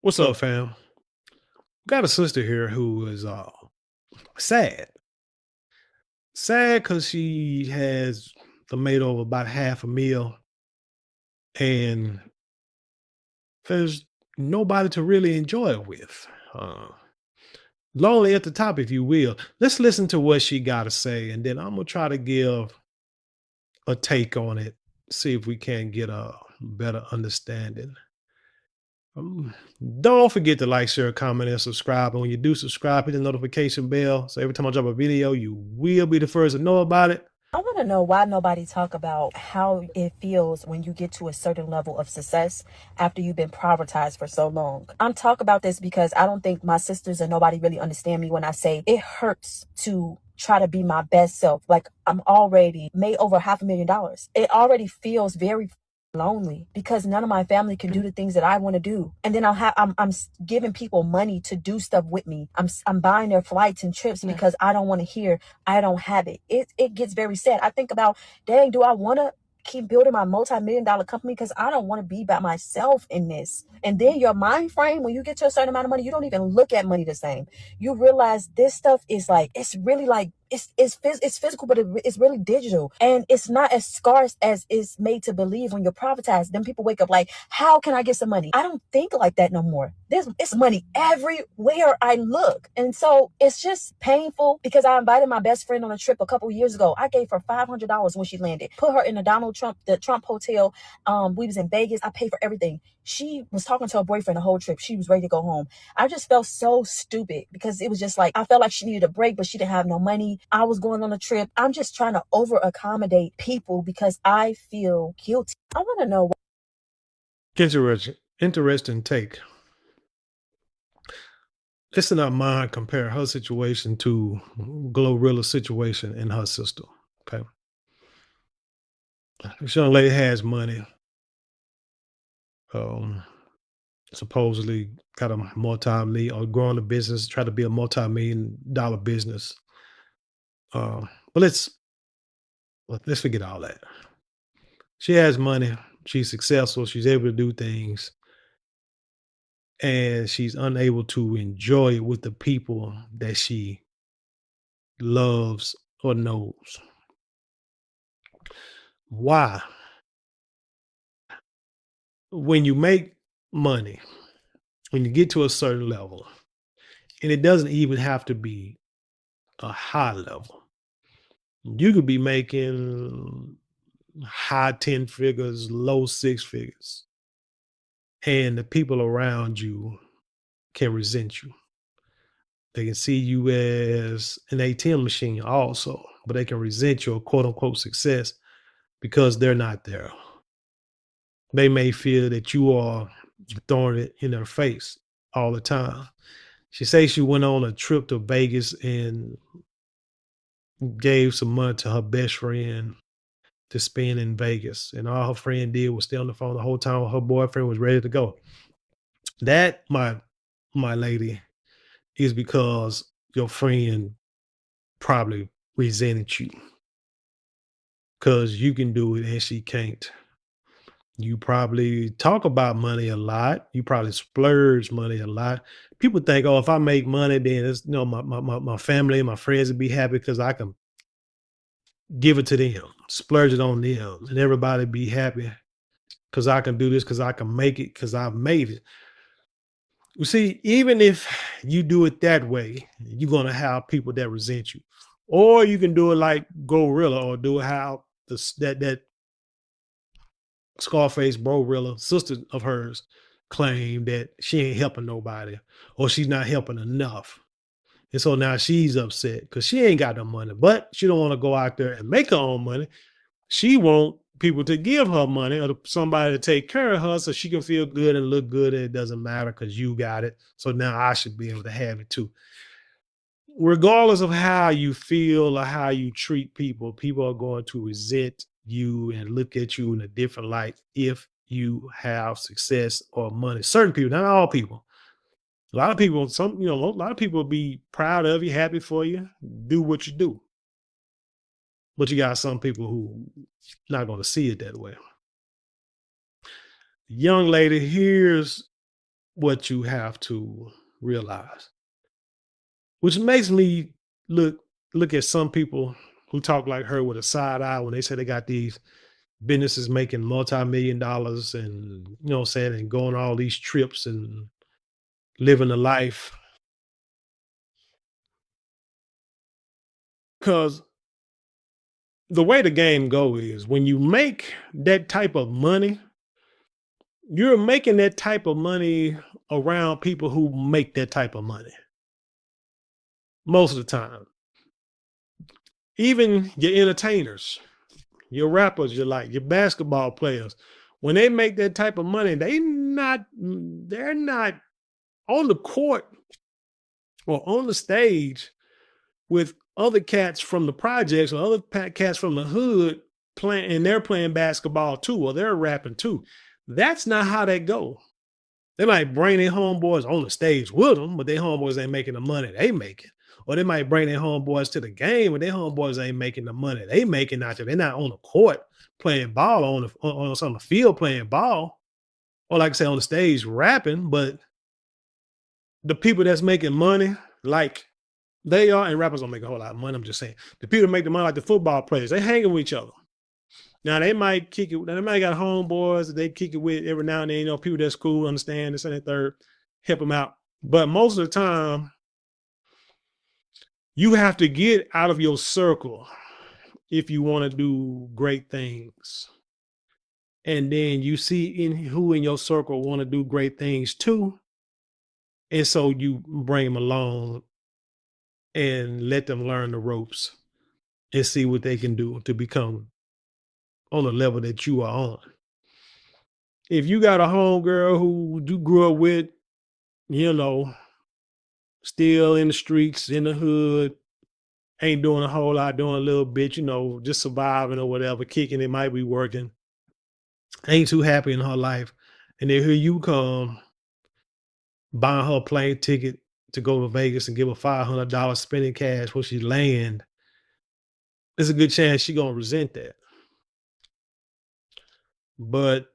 What's up, fam? Got a sister here who is sad. Sad because she has the made over about half a meal and there's nobody to really enjoy it with. Uh, Lonely at the top, if you will. Let's listen to what she got to say, and then I'm gonna try to give a take on it. See if we can get a better understanding. Um, don't forget to like, share, comment, and subscribe. And when you do subscribe, hit the notification bell. So every time I drop a video, you will be the first to know about it. I want to know why nobody talk about how it feels when you get to a certain level of success after you've been prioritized for so long. I'm talk about this because I don't think my sisters and nobody really understand me when I say it hurts to try to be my best self. Like I'm already made over $500,000. It already feels very lonely because none of my family can do the things that I want to do. And then I'm giving people money to do stuff with me. I'm buying their flights and trips because I don't want to hear I don't have it. It gets very sad. I think about, dang, do I want to keep building my multi-million-dollar company? Because I don't want to be by myself in this. And then your mind frame, when you get to a certain amount of money, you don't even look at money the same. You realize this stuff is like, it's really like, it's physical, but it's really digital, and it's not as scarce as it's made to believe when you're privatized. Then people wake up like, how can I get some money? I don't think like that no more. It's money everywhere I look, and so it's just painful because I invited my best friend on a trip a couple years ago. I gave her $500 when she landed, put her in the Trump hotel. We was in Vegas. I paid for everything. She was talking to her boyfriend the whole trip. She was ready to go home. I just felt so stupid because it was just like, I felt like she needed a break, but she didn't have no money. I was going on a trip. I'm just trying to over accommodate people because I feel guilty. I want to know. Interesting take. Let's not mind compare her situation to Glorilla's situation and her sister. Okay. This young lady has money. Um, Supposedly got a multi-million or growing a business, try to be a multi-million-dollar business. But let's forget all that. She has money. She's successful. She's able to do things, and she's unable to enjoy it with the people that she loves or knows. Why? When you make money, when you get to a certain level, and it doesn't even have to be a high level, you could be making high 10 figures, low six figures, and the people around you can resent you. They can see you as an ATM machine also, but they can resent your quote unquote success because they're not there. They may feel that you are throwing it in their face all the time. She says she went on a trip to Vegas and gave some money to her best friend to spend in Vegas. And all her friend did was stay on the phone the whole time while her boyfriend was ready to go. That, my lady, is because your friend probably resented you because you can do it and she can't. You probably talk about money a lot. You probably splurge money a lot. People think, oh, if I make money, then it's my family and my friends will be happy because I can give it to them, splurge it on them, and everybody be happy because I can do this, because I can make it, because I've made it. You see, even if you do it that way, you're gonna have people that resent you. Or you can do it like Gorilla, or do it how that Scarface Gorilla, sister of hers, claimed that she ain't helping nobody, or she's not helping enough. And so now she's upset because she ain't got no money, but she don't want to go out there and make her own money. She want people to give her money or somebody to take care of her so she can feel good and look good. And it doesn't matter because you got it. So now I should be able to have it too. Regardless of how you feel or how you treat people, people are going to resent you and look at you in a different light if you have success or money. Certain people, not all people. A lot of people, a lot of people will be proud of you, happy for you, do what you do. But you got some people who not going to see it that way. Young lady, here's what you have to realize, which makes me look look at some people who talk like her with a side eye when they say they got these businesses making multi-million dollars and what I'm saying, and going on all these trips and living a life. Because the way the game go is when you make that type of money, you're making that type of money around people who make that type of money most of the time. Even your entertainers, your rappers, your basketball players, when they make that type of money, they're not on the court or on the stage with other cats from the projects or other cats from the hood playing, and they're playing basketball too, or they're rapping too. That's not how they go. They might bring their homeboys on the stage with them, but their homeboys ain't making the money they making. Or they might bring their homeboys to the game, but their homeboys ain't making the money they making out there. They're not on the court playing ball on the field playing ball, or like I say on the stage rapping. But the people that's making money, like they are, and rappers don't make a whole lot of money. I'm just saying the people that make the money, like the football players, they hanging with each other. Now they might kick it. Now they might got homeboys that they kick it with every now and then. People that's cool, understand this and that third, help them out. But most of the time, you have to get out of your circle if you want to do great things. And then you see who in your circle want to do great things too. And so you bring them along and let them learn the ropes and see what they can do to become on the level that you are on. If you got a homegirl who you grew up with, still in the streets, in the hood, ain't doing a whole lot, doing a little bit, just surviving or whatever, kicking it, might be working, ain't too happy in her life. And then here you come buying her a plane ticket to go to Vegas and give her $500 spending cash when she land. There's a good chance she gonna resent that. But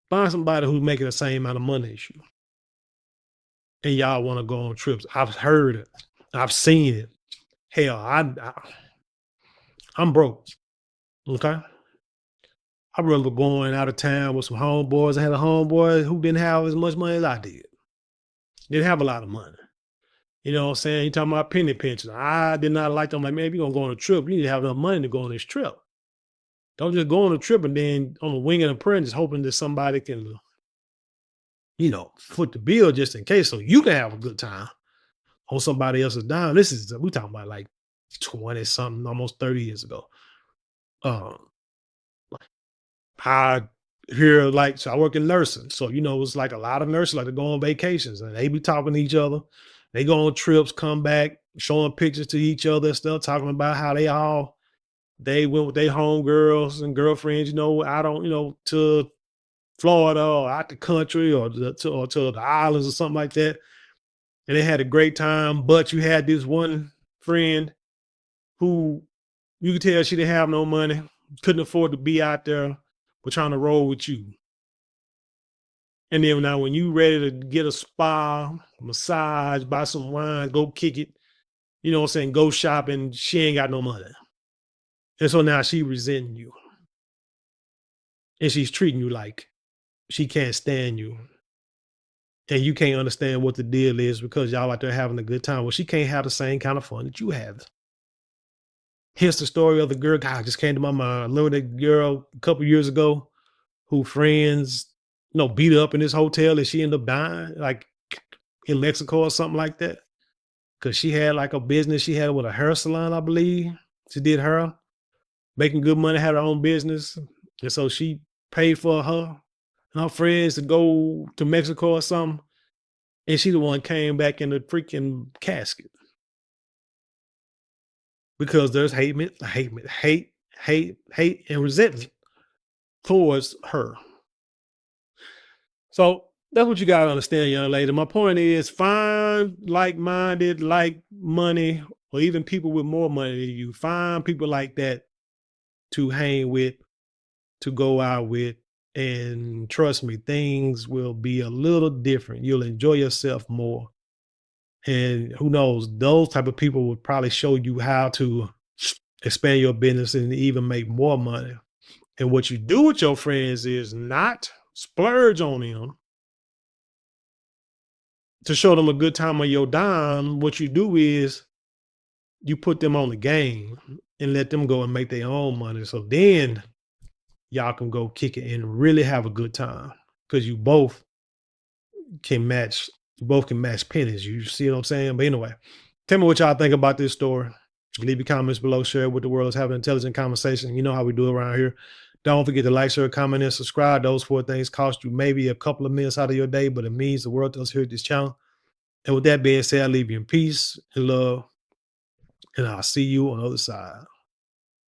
find somebody who's making the same amount of money as you, and y'all want to go on trips. I've heard it. I've seen it. Hell, I'm broke. Okay. I'd rather going out of town with some homeboys. I had a homeboy who didn't have as much money as I did. Didn't have a lot of money. You know what I'm saying? He talking about penny pinching. I did not like them. Like, man, if you're gonna go on a trip, you need to have enough money to go on this trip. Don't just go on a trip and then on the wing of a prayer, just hoping that somebody can, foot the bill just in case so you can have a good time on somebody else's dime. We talking about like 20 something, almost 30 years ago. I hear so I work in nursing. So, it's like a lot of nurses like to go on vacations and they be talking to each other. They go on trips, come back, showing pictures to each other and stuff, talking about how they went with their homegirls and girlfriends, out on, to Florida or out the country or to the islands or something like that. And they had a great time. But you had this one friend who you could tell she didn't have no money, couldn't afford to be out there, but trying to roll with you. And then now when you ready to get a spa, massage, buy some wine, go kick it, you know what I'm saying, go shopping, she ain't got no money. And so now she resenting you. And she's treating you like she can't stand you. And you can't understand what the deal is because y'all out there having a good time. Well, she can't have the same kind of fun that you have. Here's the story of the girl. God, just came to my mind. I remember that girl a couple years ago who friends, beat up in this hotel and she ended up dying, like in Mexico or something like that. Cause she had like a business. She had with a hair salon, I believe. She did hair, making good money, had her own business. And so she paid for her and her friends to go to Mexico or something. And she the one came back in the freaking casket. Because there's hate, and resentment towards her. So that's what you got to understand, young lady. My point is find like-minded, like money, or even people with more money than you. Find people like that to hang with, to go out with, And trust me, things will be a little different. You'll enjoy yourself more. And who knows, those type of people would probably show you how to expand your business and even make more money. And what you do with your friends is not splurge on them to show them a good time on your dime. What you do is you put them on the game and let them go and make their own money. So then y'all can go kick it and really have a good time because can match you both can match pennies. You see what I'm saying? But anyway, tell me what y'all think about this story. Leave your comments below, share it with the world. Let's have an intelligent conversation. You know how we do around here. Don't forget to like, share, comment, and subscribe. Those 4 things cost you maybe a couple of minutes out of your day, but it means the world to us here at this channel. And with that being said, I leave you in peace and love, and I'll see you on the other side.